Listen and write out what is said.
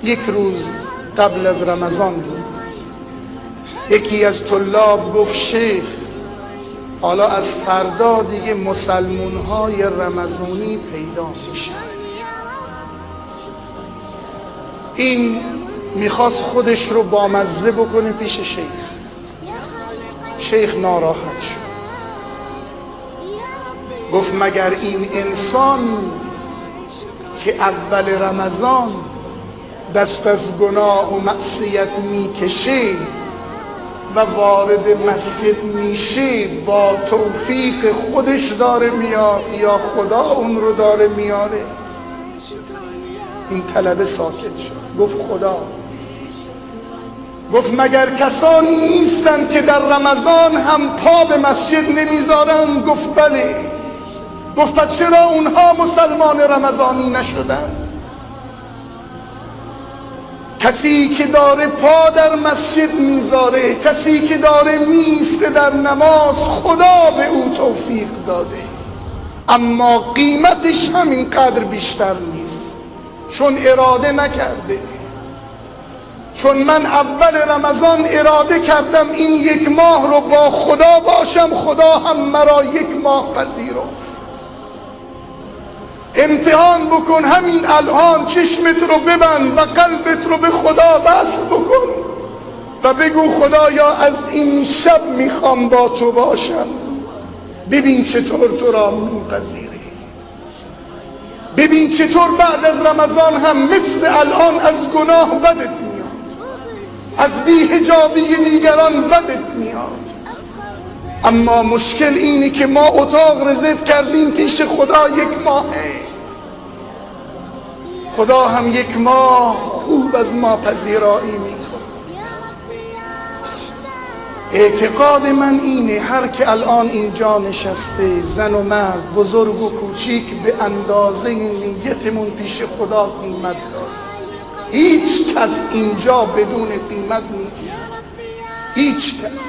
یک روز قبل از رمضان بود، یکی از طلاب گفت شیخ حالا از فردا دیگه مسلمون‌های رمضانی پیدا میشن. این میخواست خودش رو بامزه بکنه پیش شیخ. شیخ ناراحت شد، گفت مگر این انسان که اول رمضان دست از گناه و معصیت میکشه و وارد مسجد میشه با توفیق خودش داره میاد یا خدا اون رو داره میاره؟ این طلبه ساکت شد، گفت خدا. گفت مگر کسانی نیستن که در رمضان هم پا به مسجد نمیذارن؟ گفت بله. گفت پس چرا اونها مسلمان رمضانی نشدن؟ کسی که داره پا در مسجد میذاره، کسی که داره میسته در نماز، خدا به او توفیق داده، اما قیمتش همینقدر بیشتر نیست، چون اراده نکرده. چون من اول رمضان اراده کردم این یک ماه رو با خدا باشم، خدا هم مرا یک ماه پذیرفت. امتحان بکن همین الان، چشمت رو ببند و قلبت رو به خدا بست بکن و بگو خدایا از این شب میخوام با تو باشم. ببین چطور تو را میپذیره، ببین چطور بعد از رمضان هم مثل الان از گناه بدت میاد، از بی‌حجابی دیگران بدت میاد. اما مشکل اینه که ما اتاق رزرو کردیم پیش خدا یک ماهه. خدا هم یک ماه خوب از ما پذیرایی میکنه. اعتقاد من اینه هر که الان اینجا نشسته، زن و مرد، بزرگ و کوچیک، به اندازه نیتمون پیش خدا قیمت داره. هیچ کس اینجا بدون قیمت نیست، هیچ کس.